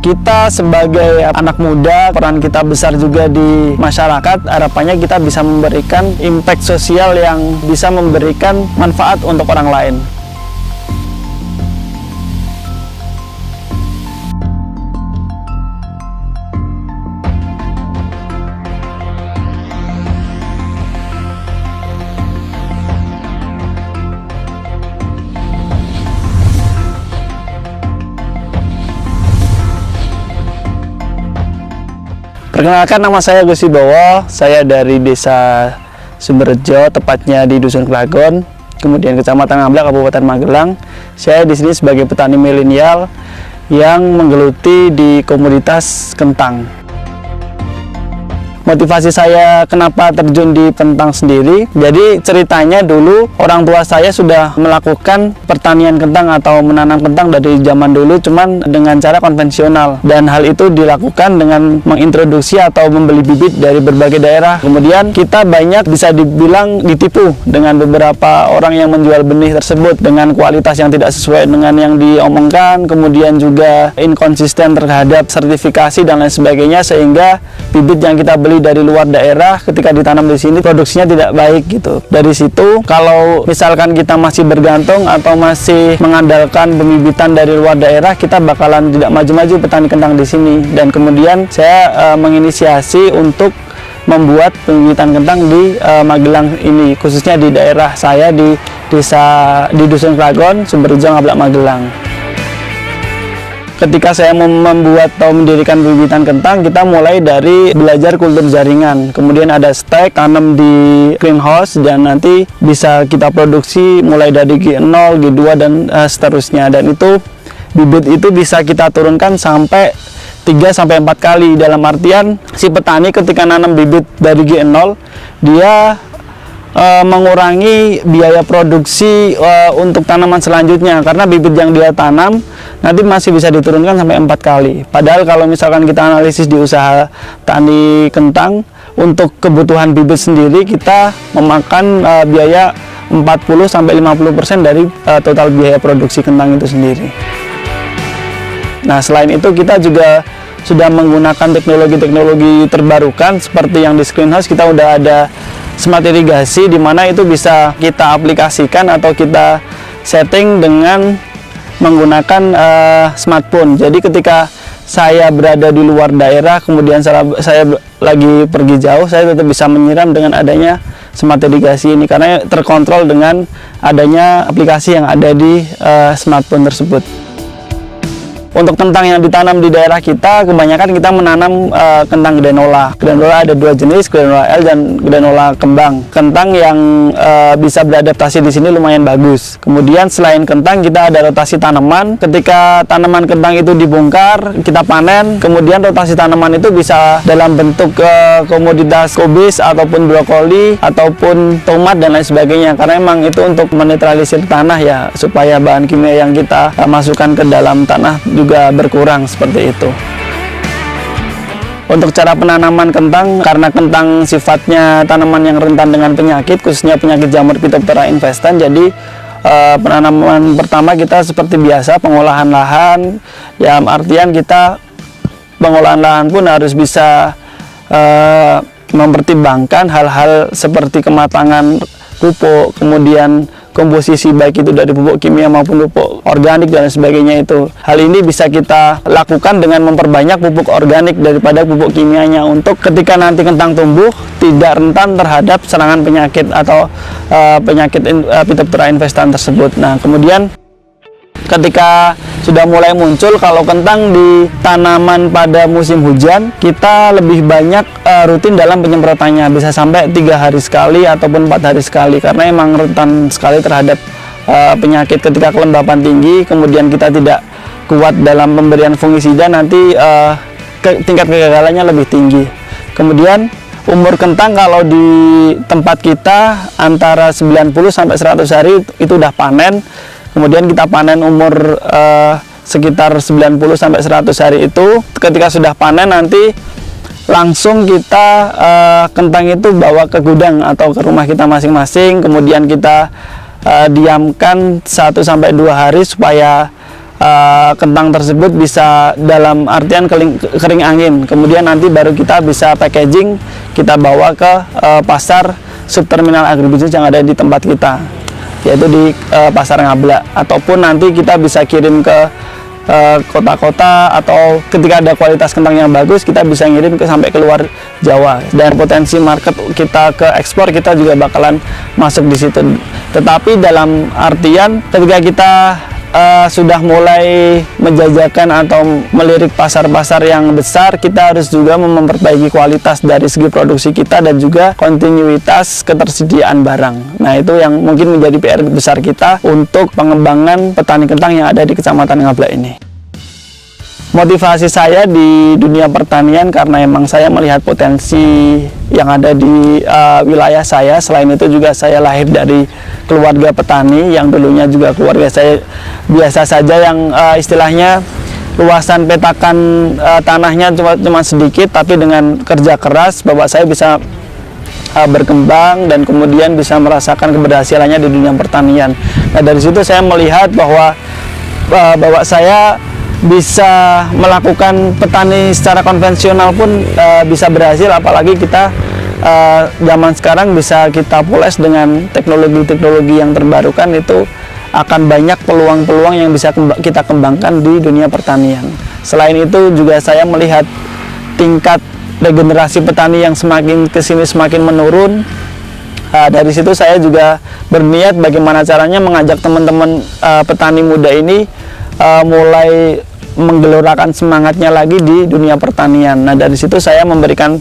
Kita sebagai anak muda, peran kita besar juga di masyarakat. Harapannya kita bisa memberikan impact sosial yang bisa memberikan manfaat untuk orang lain. Perkenalkan, nama saya Gus Wibowo. Saya dari Desa Sumberjo, tepatnya di Dusun Klagon, kemudian Kecamatan Ngamblak, Kabupaten Magelang. Saya di sini sebagai petani milenial yang menggeluti di komoditas kentang. Motivasi saya kenapa terjun di kentang sendiri, jadi ceritanya dulu orang tua saya sudah melakukan pertanian kentang atau menanam kentang dari zaman dulu, cuman dengan cara konvensional, dan hal itu dilakukan dengan mengintroduksi atau membeli bibit dari berbagai daerah. Kemudian kita banyak bisa dibilang ditipu dengan beberapa orang yang menjual benih tersebut dengan kualitas yang tidak sesuai dengan yang diomongkan, kemudian juga inkonsisten terhadap sertifikasi dan lain sebagainya, sehingga bibit yang kita beli dari luar daerah ketika ditanam di sini produksinya tidak baik gitu. Dari situ, kalau misalkan kita masih bergantung atau masih mengandalkan pembibitan dari luar daerah, kita bakalan tidak maju-maju petani kentang di sini. Dan kemudian saya menginisiasi untuk membuat pembibitan kentang di Magelang ini, khususnya di daerah saya di Dusun Klagon, Sumberjo, Ngamblak, Magelang. Ketika saya membuat atau mendirikan pembibitan kentang, kita mulai dari belajar kultur jaringan, kemudian ada stek, tanam di greenhouse, dan nanti bisa kita produksi mulai dari G0, G2, dan seterusnya. Dan itu bibit itu bisa kita turunkan sampai 3-4 kali, dalam artian si petani ketika nanam bibit dari G0, dia mengurangi biaya produksi untuk tanaman selanjutnya, karena bibit yang dia tanam nanti masih bisa diturunkan sampai 4 kali. Padahal kalau misalkan kita analisis di usaha tani kentang, untuk kebutuhan bibit sendiri kita memakan biaya 40-50% dari total biaya produksi kentang itu sendiri. Nah, selain itu kita juga sudah menggunakan teknologi-teknologi terbarukan, seperti yang di greenhouse kita udah ada smart irigasi, di mana itu bisa kita aplikasikan atau kita setting dengan menggunakan smartphone. Jadi ketika saya berada di luar daerah, kemudian saya lagi pergi jauh, saya tetap bisa menyiram dengan adanya smart irigasi ini, karena terkontrol dengan adanya aplikasi yang ada di smartphone tersebut. Untuk kentang yang ditanam di daerah kita, kebanyakan kita menanam kentang granola. Granola ada 2 jenis, granola L dan granola kembang. Kentang yang bisa beradaptasi di sini lumayan bagus. Kemudian selain kentang, kita ada rotasi tanaman. Ketika tanaman kentang itu dibongkar, kita panen. Kemudian rotasi tanaman itu bisa dalam bentuk komoditas kubis ataupun brokoli ataupun tomat dan lain sebagainya. Karena memang itu untuk menetralisir tanah ya, supaya bahan kimia yang kita masukkan ke dalam tanah juga berkurang, seperti itu. Untuk cara penanaman kentang, karena kentang sifatnya tanaman yang rentan dengan penyakit, khususnya penyakit jamur Phytophthora infestan, jadi penanaman pertama kita seperti biasa, pengolahan lahan. Ya, artian kita pengolahan lahan pun harus bisa mempertimbangkan hal-hal seperti kematangan pupuk, kemudian komposisi baik itu dari pupuk kimia maupun pupuk organik dan sebagainya itu. Hal ini bisa kita lakukan dengan memperbanyak pupuk organik daripada pupuk kimianya, untuk ketika nanti kentang tumbuh tidak rentan terhadap serangan penyakit atau penyakit Phytophthora infestan tersebut. Nah, kemudian ketika sudah mulai muncul, kalau kentang di tanaman pada musim hujan, kita lebih banyak rutin dalam penyemprotannya, bisa sampai 3 hari sekali ataupun 4 hari sekali, karena emang rentan sekali terhadap penyakit. Ketika kelembapan tinggi, kemudian kita tidak kuat dalam pemberian fungisida, nanti tingkat kegagalannya lebih tinggi. Kemudian umur kentang kalau di tempat kita antara 90-100 hari itu udah panen. Kemudian kita panen umur sekitar 90-100 hari itu. Ketika sudah panen, nanti langsung kita kentang itu bawa ke gudang atau ke rumah kita masing-masing. Kemudian kita diamkan 1-2 hari supaya kentang tersebut bisa dalam artian kering angin, kemudian nanti baru kita bisa packaging, kita bawa ke pasar subterminal agribisnis yang ada di tempat kita, yaitu di pasar Ngabla, ataupun nanti kita bisa kirim ke kota-kota, atau ketika ada kualitas kentang yang bagus kita bisa ngirim sampai ke luar Jawa, dan potensi market kita ke ekspor kita juga bakalan masuk di situ. Tetapi dalam artian ketika kita sudah mulai menjajakan atau melirik pasar-pasar yang besar, kita harus juga memperbaiki kualitas dari segi produksi kita dan juga kontinuitas ketersediaan barang. Nah, itu yang mungkin menjadi PR besar kita untuk pengembangan petani kentang yang ada di Kecamatan Ngabla ini. Motivasi saya di dunia pertanian karena emang saya melihat potensi yang ada di wilayah saya. Selain itu juga saya lahir dari keluarga petani yang dulunya juga keluarga saya biasa saja, yang istilahnya luasan petakan tanahnya cuma sedikit, tapi dengan kerja keras bapak saya bisa berkembang dan kemudian bisa merasakan keberhasilannya di dunia pertanian. Nah, dari situ saya melihat bahwa bapak saya bisa melakukan petani secara konvensional pun bisa berhasil, apalagi kita zaman sekarang bisa kita pules dengan teknologi-teknologi yang terbarukan. Itu akan banyak peluang-peluang yang bisa kita kembangkan di dunia pertanian. Selain itu juga saya melihat tingkat regenerasi petani yang semakin kesini semakin menurun. Dari situ saya juga berniat bagaimana caranya mengajak teman-teman petani muda ini mulai menggelorakan semangatnya lagi di dunia pertanian. Nah, dari situ saya memberikan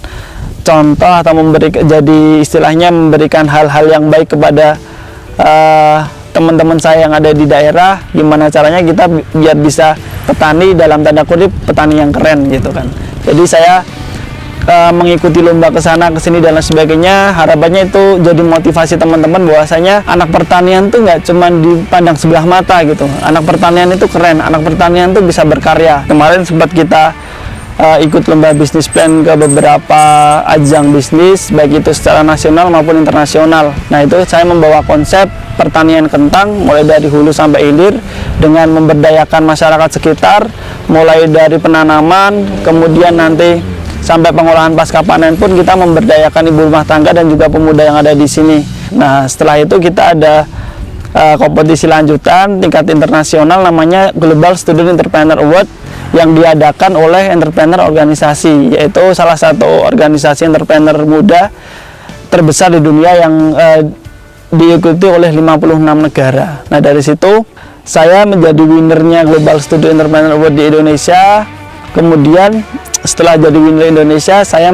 contoh atau jadi istilahnya memberikan hal-hal yang baik kepada teman-teman saya yang ada di daerah, gimana caranya kita biar bisa petani dalam tanda kutip petani yang keren gitu kan. Jadi saya mengikuti lomba ke sana ke sini dan lain sebagainya. Harapannya itu jadi motivasi teman-teman bahwasanya anak pertanian tuh nggak cuma dipandang sebelah mata gitu. Anak pertanian itu keren, anak pertanian tuh bisa berkarya. Kemarin sempat kita ikut lomba bisnis plan ke beberapa ajang bisnis, baik itu secara nasional maupun internasional. Nah, itu saya membawa konsep pertanian kentang mulai dari hulu sampai hilir dengan memberdayakan masyarakat sekitar, mulai dari penanaman, kemudian nanti sampai pengolahan pasca panen pun kita memberdayakan ibu rumah tangga dan juga pemuda yang ada di sini. Nah, setelah itu kita ada kompetisi lanjutan tingkat internasional namanya Global Student Entrepreneur Award yang diadakan oleh entrepreneur organisasi, yaitu salah satu organisasi entrepreneur muda terbesar di dunia yang diikuti oleh 56 negara. Nah, dari situ saya menjadi winernya Global Student Entrepreneur Award di Indonesia. Kemudian setelah jadi winner Indonesia, saya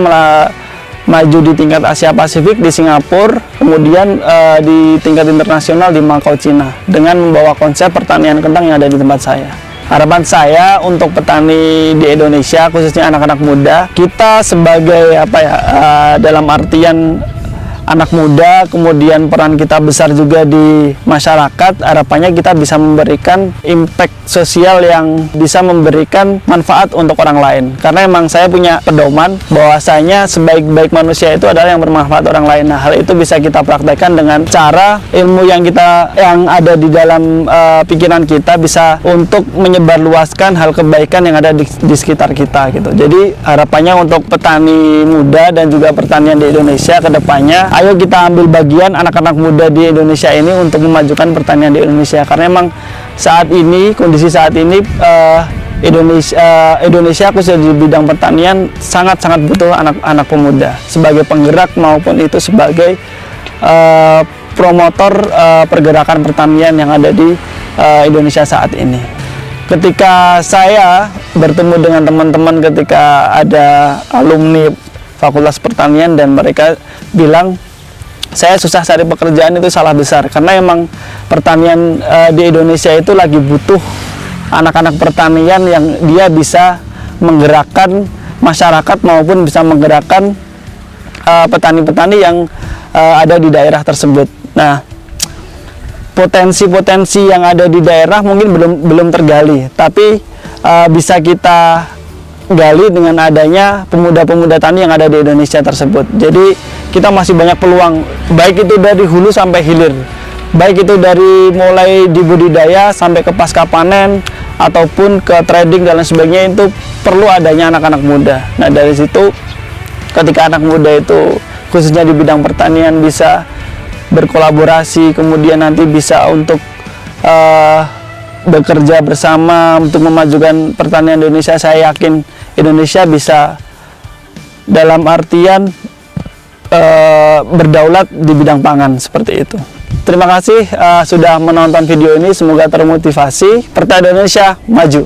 maju di tingkat Asia Pasifik di Singapura, kemudian di tingkat internasional di Macau, Cina, dengan membawa konsep pertanian kentang yang ada di tempat saya. Harapan saya untuk petani di Indonesia, khususnya anak-anak muda, kita sebagai dalam artian anak muda, kemudian peran kita besar juga di masyarakat. Harapannya kita bisa memberikan impact sosial yang bisa memberikan manfaat untuk orang lain. Karena emang saya punya pedoman bahwasanya sebaik-baik manusia itu adalah yang bermanfaat orang lain. Nah, hal itu bisa kita praktekkan dengan cara ilmu yang ada di dalam pikiran kita bisa untuk menyebarluaskan hal kebaikan yang ada di sekitar kita gitu. Jadi harapannya untuk petani muda dan juga pertanian di Indonesia ke depannya, ayo kita ambil bagian anak-anak muda di Indonesia ini untuk memajukan pertanian di Indonesia. Karena memang saat ini, kondisi saat ini Indonesia khususnya di bidang pertanian sangat-sangat butuh anak-anak pemuda sebagai penggerak maupun itu sebagai promotor pergerakan pertanian yang ada di Indonesia saat ini. Ketika saya bertemu dengan teman-teman ketika ada alumni Fakultas Pertanian dan mereka bilang saya susah cari pekerjaan, itu salah besar karena emang pertanian di Indonesia itu lagi butuh anak-anak pertanian yang dia bisa menggerakkan masyarakat maupun bisa menggerakkan petani-petani yang ada di daerah tersebut. Nah, potensi-potensi yang ada di daerah mungkin belum tergali, tapi bisa kita gali dengan adanya pemuda-pemuda tani yang ada di Indonesia tersebut. Jadi kita masih banyak peluang, baik itu dari hulu sampai hilir, baik itu dari mulai di budidaya sampai ke pasca panen, ataupun ke trading dan lain sebagainya, itu perlu adanya anak-anak muda. Nah, dari situ ketika anak muda itu khususnya di bidang pertanian bisa berkolaborasi, kemudian nanti bisa untuk bekerja bersama untuk memajukan pertanian Indonesia, saya yakin Indonesia bisa dalam artian berdaulat di bidang pangan seperti itu. Terima kasih sudah menonton video ini, semoga termotivasi. Pertanian Indonesia maju.